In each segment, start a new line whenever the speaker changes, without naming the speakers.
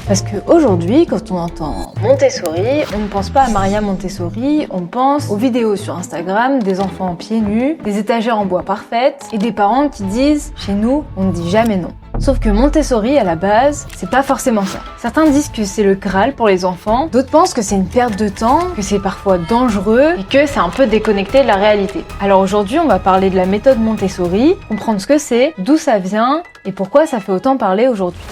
Parce qu'aujourd'hui, quand on entend Montessori, on ne pense pas à Maria Montessori, on pense aux vidéos sur Instagram des enfants pieds nus, des étagères en bois parfaites et des parents qui disent « chez nous, on ne dit jamais non ». Sauf que Montessori, à la base, c'est pas forcément ça. Certains disent que c'est le Graal pour les enfants, d'autres pensent que c'est une perte de temps, que c'est parfois dangereux et que c'est un peu déconnecté de la réalité. Alors aujourd'hui, on va parler de la méthode Montessori, comprendre ce que c'est, d'où ça vient et pourquoi ça fait autant parler aujourd'hui.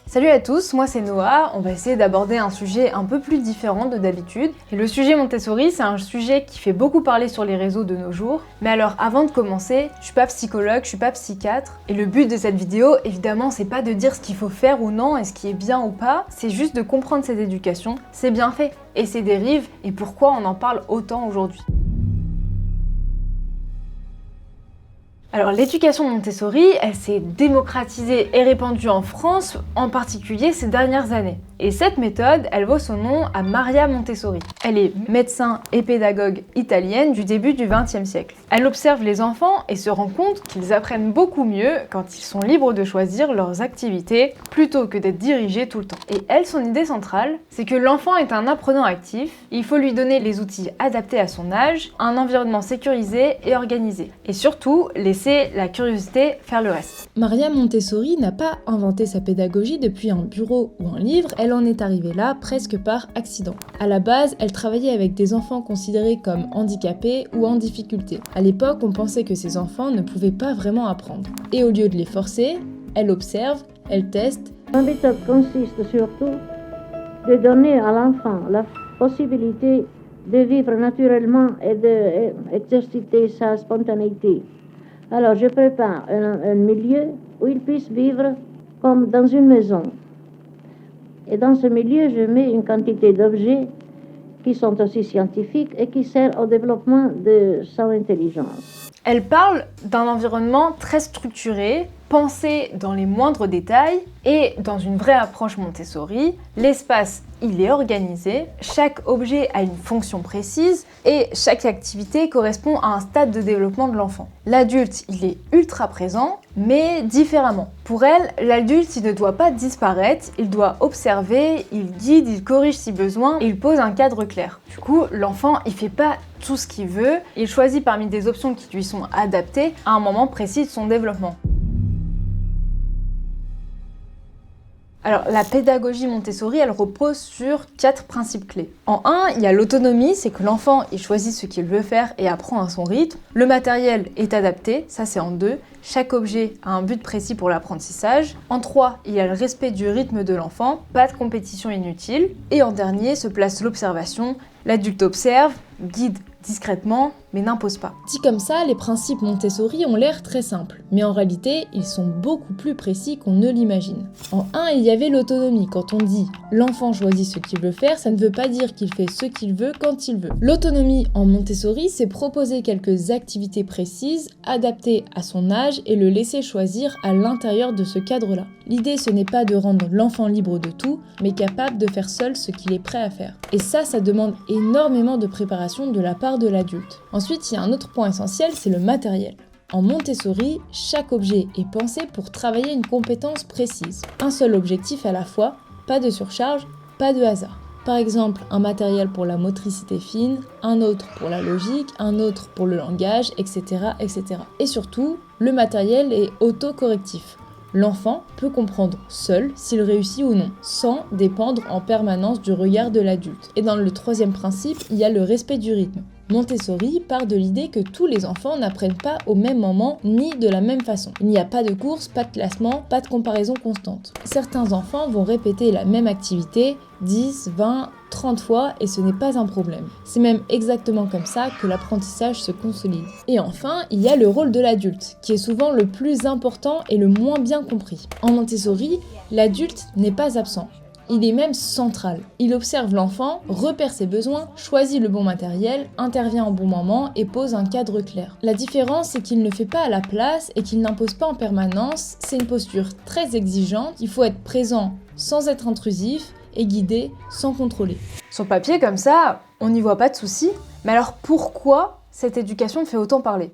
Salut à tous, moi c'est Noah, on va essayer d'aborder un sujet un peu plus différent de d'habitude. Et le sujet Montessori, c'est un sujet qui fait beaucoup parler sur les réseaux de nos jours. Mais alors avant de commencer, je suis pas psychologue, je suis pas psychiatre. Et le but de cette vidéo, évidemment, c'est pas de dire ce qu'il faut faire ou non et ce qui est bien ou pas. C'est juste de comprendre cette éducation, ses bienfaits et ses dérives et pourquoi on en parle autant aujourd'hui. Alors l'éducation Montessori, elle s'est démocratisée et répandue en France, en particulier ces dernières années. Et cette méthode, elle vaut son nom à Maria Montessori. Elle est médecin et pédagogue italienne du début du XXe siècle. Elle observe les enfants et se rend compte qu'ils apprennent beaucoup mieux quand ils sont libres de choisir leurs activités plutôt que d'être dirigés tout le temps. Et elle, son idée centrale, c'est que l'enfant est un apprenant actif, il faut lui donner les outils adaptés à son âge, un environnement sécurisé et organisé. Et surtout, laisser la curiosité faire le reste.
Maria Montessori n'a pas inventé sa pédagogie depuis un bureau ou un livre, elle en est arrivée là presque par accident. À la base, elle travaillait avec des enfants considérés comme handicapés ou en difficulté. À l'époque, on pensait que ces enfants ne pouvaient pas vraiment apprendre. Et au lieu de les forcer, elle observe, elle teste.
La méthode consiste surtout de donner à l'enfant la possibilité de vivre naturellement et d'exercer sa spontanéité. Alors je prépare un milieu où il puisse vivre comme dans une maison. Et dans ce milieu, je mets une quantité d'objets qui sont aussi scientifiques et qui servent au développement de son intelligence.
Elle parle d'un environnement très structuré, pensé dans les moindres détails et dans une vraie approche Montessori, l'espace il est organisé, chaque objet a une fonction précise et chaque activité correspond à un stade de développement de l'enfant. L'adulte il est ultra présent mais différemment. Pour elle, l'adulte il ne doit pas disparaître, il doit observer, il guide, il corrige si besoin et il pose un cadre clair. Du coup, l'enfant il fait pas tout ce qu'il veut, il choisit parmi des options qui lui sont adaptées à un moment précis de son développement. Alors, la pédagogie Montessori, elle repose sur 4 principes clés. En 1, il y a l'autonomie, c'est que l'enfant, il choisit ce qu'il veut faire et apprend à son rythme. Le matériel est adapté, ça c'est en 2. Chaque objet a un but précis pour l'apprentissage. En 3, il y a le respect du rythme de l'enfant, pas de compétition inutile. Et en dernier se place l'observation. L'adulte observe, guide discrètement, mais n'impose pas.
Dit comme ça, les principes Montessori ont l'air très simples, mais en réalité, ils sont beaucoup plus précis qu'on ne l'imagine. En 1, il y avait l'autonomie. Quand on dit « l'enfant choisit ce qu'il veut faire », ça ne veut pas dire qu'il fait ce qu'il veut quand il veut. L'autonomie en Montessori, c'est proposer quelques activités précises, adaptées à son âge et le laisser choisir à l'intérieur de ce cadre-là. L'idée, ce n'est pas de rendre l'enfant libre de tout, mais capable de faire seul ce qu'il est prêt à faire. Et ça demande énormément de préparation de la part de l'adulte. Ensuite, il y a un autre point essentiel, c'est le matériel. En Montessori, chaque objet est pensé pour travailler une compétence précise. Un seul objectif à la fois, pas de surcharge, pas de hasard. Par exemple, un matériel pour la motricité fine, un autre pour la logique, un autre pour le langage, etc. etc. Et surtout, le matériel est autocorrectif. L'enfant peut comprendre seul s'il réussit ou non, sans dépendre en permanence du regard de l'adulte. Et dans le 3e principe, il y a le respect du rythme. Montessori part de l'idée que tous les enfants n'apprennent pas au même moment ni de la même façon. Il n'y a pas de course, pas de classement, pas de comparaison constante. Certains enfants vont répéter la même activité 10, 20, 30 fois et ce n'est pas un problème. C'est même exactement comme ça que l'apprentissage se consolide. Et enfin, il y a le rôle de l'adulte, qui est souvent le plus important et le moins bien compris. En Montessori, l'adulte n'est pas absent. Il est même central. Il observe l'enfant, repère ses besoins, choisit le bon matériel, intervient au bon moment et pose un cadre clair. La différence, c'est qu'il ne fait pas à la place et qu'il n'impose pas en permanence. C'est une posture très exigeante. Il faut être présent sans être intrusif et guider sans contrôler.
Sur papier, comme ça, on n'y voit pas de souci. Mais alors pourquoi cette éducation fait autant parler ?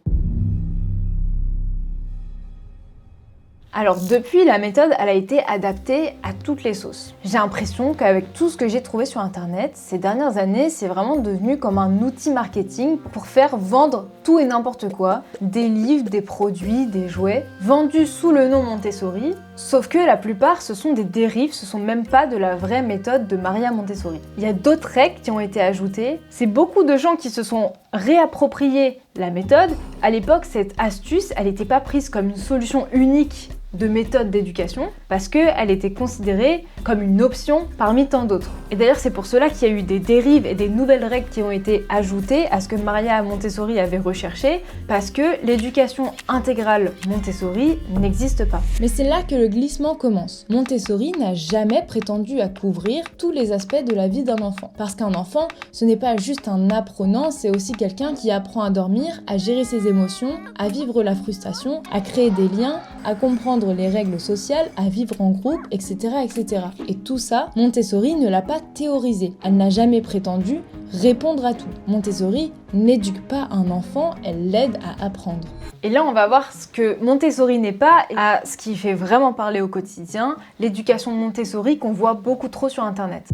Alors depuis, la méthode, elle a été adaptée à toutes les sauces. J'ai l'impression qu'avec tout ce que j'ai trouvé sur internet, ces dernières années, c'est vraiment devenu comme un outil marketing pour faire vendre tout et n'importe quoi, des livres, des produits, des jouets, vendus sous le nom Montessori, sauf que la plupart, ce sont des dérives, ce sont même pas de la vraie méthode de Maria Montessori. Il y a d'autres règles qui ont été ajoutées, c'est beaucoup de gens qui se sont réappropriés la méthode. À l'époque, cette astuce, elle n'était pas prise comme une solution unique de méthode d'éducation parce qu'elle était considérée comme une option parmi tant d'autres. Et d'ailleurs, c'est pour cela qu'il y a eu des dérives et des nouvelles règles qui ont été ajoutées à ce que Maria Montessori avait recherché parce que l'éducation intégrale Montessori n'existe pas.
Mais c'est là que le glissement commence. Montessori n'a jamais prétendu à couvrir tous les aspects de la vie d'un enfant. Parce qu'un enfant, ce n'est pas juste un apprenant, c'est aussi quelqu'un qui apprend à dormir, à gérer ses émotions, à vivre la frustration, à créer des liens, à comprendre les règles sociales, à vivre en groupe, etc., etc. Et tout ça, Montessori ne l'a pas théorisé. Elle n'a jamais prétendu répondre à tout. Montessori n'éduque pas un enfant, elle l'aide à apprendre.
Et là, on va voir ce que Montessori n'est pas et à ce qui fait vraiment parler au quotidien, l'éducation Montessori qu'on voit beaucoup trop sur Internet.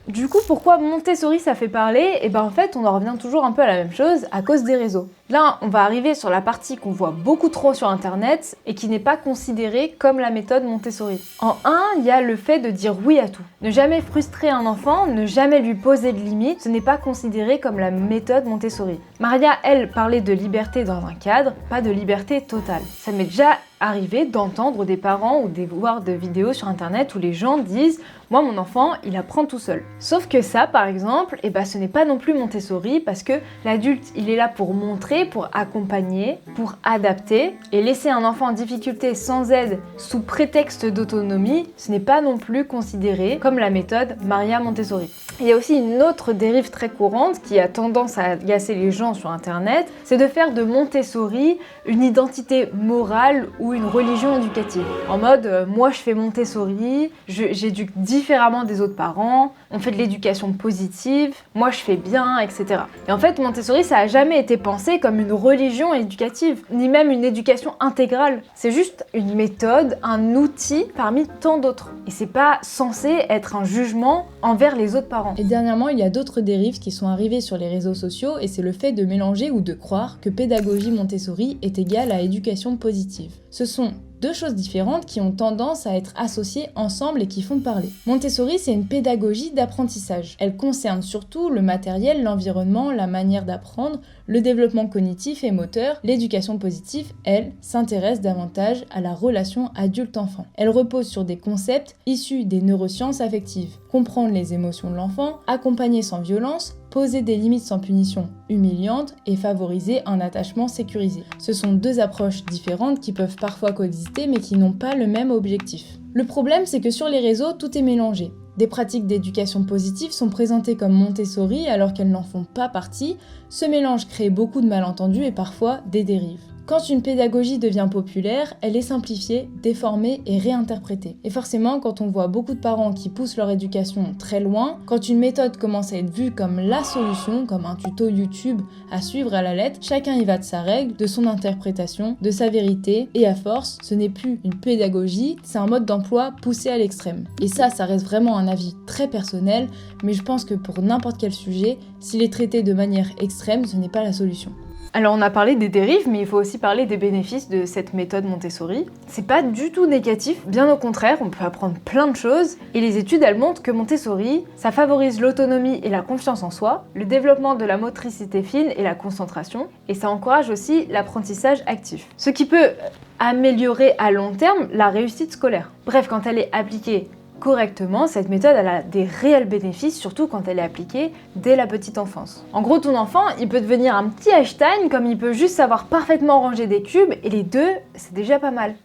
Du coup, pourquoi Montessori ça fait parler? Et ben en fait, on en revient toujours un peu à la même chose, à cause des réseaux. Là, on va arriver sur la partie qu'on voit beaucoup trop sur Internet et qui n'est pas considérée comme la méthode Montessori. En 1, il y a le fait de dire oui à tout. Ne jamais frustrer un enfant, ne jamais lui poser de limites, ce n'est pas considéré comme la méthode Montessori. Maria, elle, parlait de liberté dans un cadre, pas de liberté totale. Ça m'est déjà arrivé d'entendre des parents ou de voir des vidéos sur Internet où les gens disent « Moi, mon enfant, il apprend tout seul ». Sauf que ça, par exemple, ce n'est pas non plus Montessori parce que l'adulte, il est là pour montrer, pour accompagner, pour adapter. Et laisser un enfant en difficulté sans aide sous prétexte d'autonomie, ce n'est pas non plus considéré comme la méthode Maria Montessori. Il y a aussi une autre dérive très courante qui a tendance à agacer les gens sur Internet, c'est de faire de Montessori une identité morale ou une religion éducative. En mode, moi je fais Montessori, j'éduque différemment des autres parents, on fait de l'éducation positive, moi je fais bien, etc. Et en fait, Montessori, ça n'a jamais été pensé comme une religion éducative, ni même une éducation intégrale. C'est juste une méthode, un outil parmi tant d'autres. Et c'est pas censé être un jugement envers les autres parents.
Et dernièrement, il y a d'autres dérives qui sont arrivées sur les réseaux sociaux et c'est le fait de mélanger ou de croire que pédagogie Montessori est égale à éducation positive. Ce sont deux choses différentes qui ont tendance à être associées ensemble et qui font parler. Montessori, c'est une pédagogie d'apprentissage. Elle concerne surtout le matériel, l'environnement, la manière d'apprendre, le développement cognitif et moteur. L'éducation positive, elle, s'intéresse davantage à la relation adulte-enfant. Elle repose sur des concepts issus des neurosciences affectives. Comprendre les émotions de l'enfant, accompagner sans violence, poser des limites sans punition humiliante et favoriser un attachement sécurisé. Ce sont deux approches différentes qui peuvent parfois coexister mais qui n'ont pas le même objectif. Le problème, c'est que sur les réseaux, tout est mélangé. Des pratiques d'éducation positive sont présentées comme Montessori alors qu'elles n'en font pas partie. Ce mélange crée beaucoup de malentendus et parfois des dérives. Quand une pédagogie devient populaire, elle est simplifiée, déformée et réinterprétée. Et forcément, quand on voit beaucoup de parents qui poussent leur éducation très loin, quand une méthode commence à être vue comme la solution, comme un tuto YouTube à suivre à la lettre, chacun y va de sa règle, de son interprétation, de sa vérité, et à force, ce n'est plus une pédagogie, c'est un mode d'emploi poussé à l'extrême. Et ça reste vraiment un avis très personnel, mais je pense que pour n'importe quel sujet, s'il est traité de manière extrême, ce n'est pas la solution.
Alors on a parlé des dérives, mais il faut aussi parler des bénéfices de cette méthode Montessori. C'est pas du tout négatif, bien au contraire, on peut apprendre plein de choses. Et les études, elles montrent que Montessori, ça favorise l'autonomie et la confiance en soi, le développement de la motricité fine et la concentration, et ça encourage aussi l'apprentissage actif. Ce qui peut améliorer à long terme la réussite scolaire. Bref, quand elle est appliquée correctement, cette méthode elle a des réels bénéfices, surtout quand elle est appliquée dès la petite enfance. En gros, ton enfant, il peut devenir un petit Einstein comme il peut juste savoir parfaitement ranger des cubes, et les deux, c'est déjà pas mal.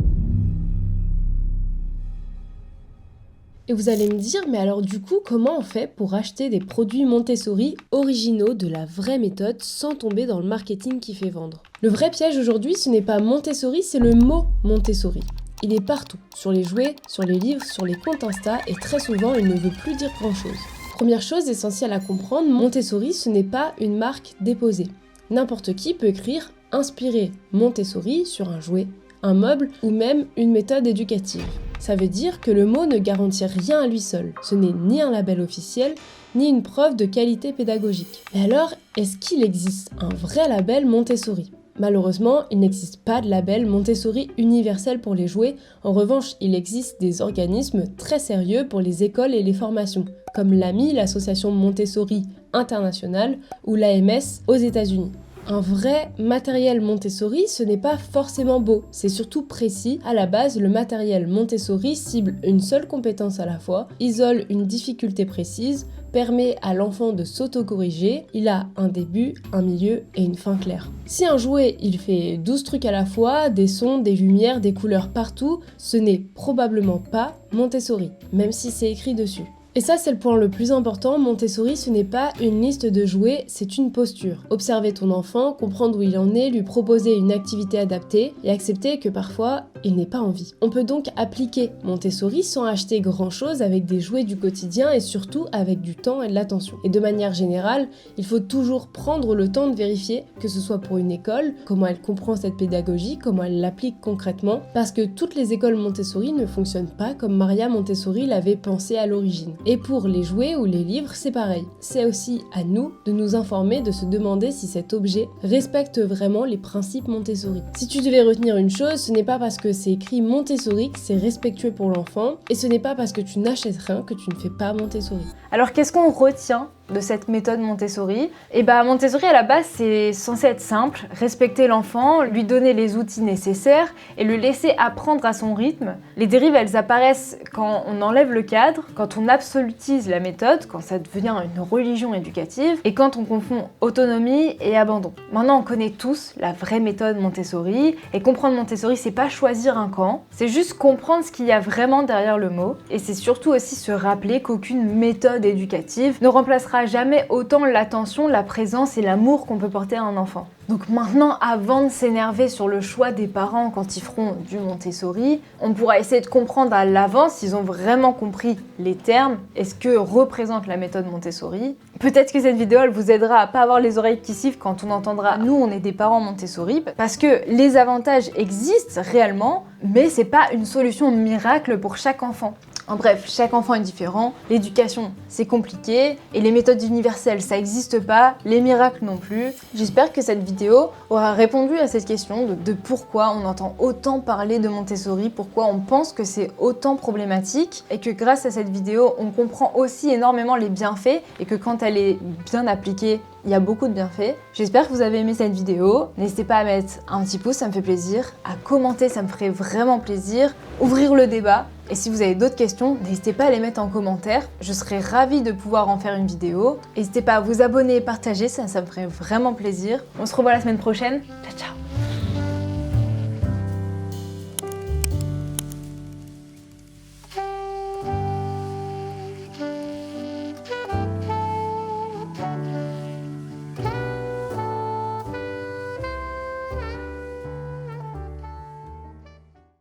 Et vous allez me dire, mais alors du coup, comment on fait pour acheter des produits Montessori originaux de la vraie méthode sans tomber dans le marketing qui fait vendre? Le vrai piège aujourd'hui, ce n'est pas Montessori, c'est le mot Montessori. Il est partout, sur les jouets, sur les livres, sur les comptes Insta, et très souvent, il ne veut plus dire grand-chose. Première chose essentielle à comprendre, Montessori, ce n'est pas une marque déposée. N'importe qui peut écrire inspirer Montessori sur un jouet, un meuble ou même une méthode éducative. Ça veut dire que le mot ne garantit rien à lui seul. Ce n'est ni un label officiel, ni une preuve de qualité pédagogique. Mais alors, est-ce qu'il existe un vrai label Montessori ? Malheureusement, il n'existe pas de label Montessori universel pour les jouets. En revanche, il existe des organismes très sérieux pour les écoles et les formations, comme l'AMI, l'association Montessori internationale, ou l'AMS aux États-Unis. Un vrai matériel Montessori, ce n'est pas forcément beau, c'est surtout précis. À la base, le matériel Montessori cible une seule compétence à la fois, isole une difficulté précise, permet à l'enfant de s'auto-corriger, il a un début, un milieu et une fin claire. Si un jouet, il fait 12 trucs à la fois, des sons, des lumières, des couleurs partout, ce n'est probablement pas Montessori, même si c'est écrit dessus. Et ça, c'est le point le plus important, Montessori, ce n'est pas une liste de jouets, c'est une posture. Observer ton enfant, comprendre où il en est, lui proposer une activité adaptée et accepter que parfois, il n'est pas en vie. On peut donc appliquer Montessori sans acheter grand-chose avec des jouets du quotidien et surtout avec du temps et de l'attention. Et de manière générale, il faut toujours prendre le temps de vérifier, que ce soit pour une école, comment elle comprend cette pédagogie, comment elle l'applique concrètement, parce que toutes les écoles Montessori ne fonctionnent pas comme Maria Montessori l'avait pensé à l'origine. Et pour les jouets ou les livres, c'est pareil. C'est aussi à nous de nous informer, de se demander si cet objet respecte vraiment les principes Montessori. Si tu devais retenir une chose, ce n'est pas parce que c'est écrit Montessori que c'est respectueux pour l'enfant, et ce n'est pas parce que tu n'achètes rien que tu ne fais pas Montessori.
Alors qu'est-ce qu'on retient de cette méthode Montessori? Et Montessori à la base c'est censé être simple, respecter l'enfant, lui donner les outils nécessaires et le laisser apprendre à son rythme. Les dérives elles apparaissent quand on enlève le cadre, quand on absolutise la méthode, quand ça devient une religion éducative et quand on confond autonomie et abandon. Maintenant on connaît tous la vraie méthode Montessori et comprendre Montessori c'est pas choisir un camp, c'est juste comprendre ce qu'il y a vraiment derrière le mot et c'est surtout aussi se rappeler qu'aucune méthode éducative ne remplacera jamais autant l'attention, la présence et l'amour qu'on peut porter à un enfant. Donc maintenant, avant de s'énerver sur le choix des parents quand ils feront du Montessori, on pourra essayer de comprendre à l'avance s'ils ont vraiment compris les termes et ce que représente la méthode Montessori. Peut-être que cette vidéo elle vous aidera à pas avoir les oreilles qui sifflent quand on entendra « nous on est des parents Montessori » parce que les avantages existent réellement, mais c'est pas une solution miracle pour chaque enfant. En bref, chaque enfant est différent, l'éducation c'est compliqué et les méthodes universelles ça n'existe pas, les miracles non plus. J'espère que cette vidéo aura répondu à cette question de pourquoi on entend autant parler de Montessori, pourquoi on pense que c'est autant problématique et que grâce à cette vidéo on comprend aussi énormément les bienfaits et que quand elle est bien appliquée, il y a beaucoup de bienfaits. J'espère que vous avez aimé cette vidéo. N'hésitez pas à mettre un petit pouce, ça me fait plaisir. À commenter, ça me ferait vraiment plaisir. Ouvrir le débat. Et si vous avez d'autres questions, n'hésitez pas à les mettre en commentaire. Je serais ravie de pouvoir en faire une vidéo. N'hésitez pas à vous abonner et partager, ça me ferait vraiment plaisir. On se revoit la semaine prochaine. Ciao, ciao!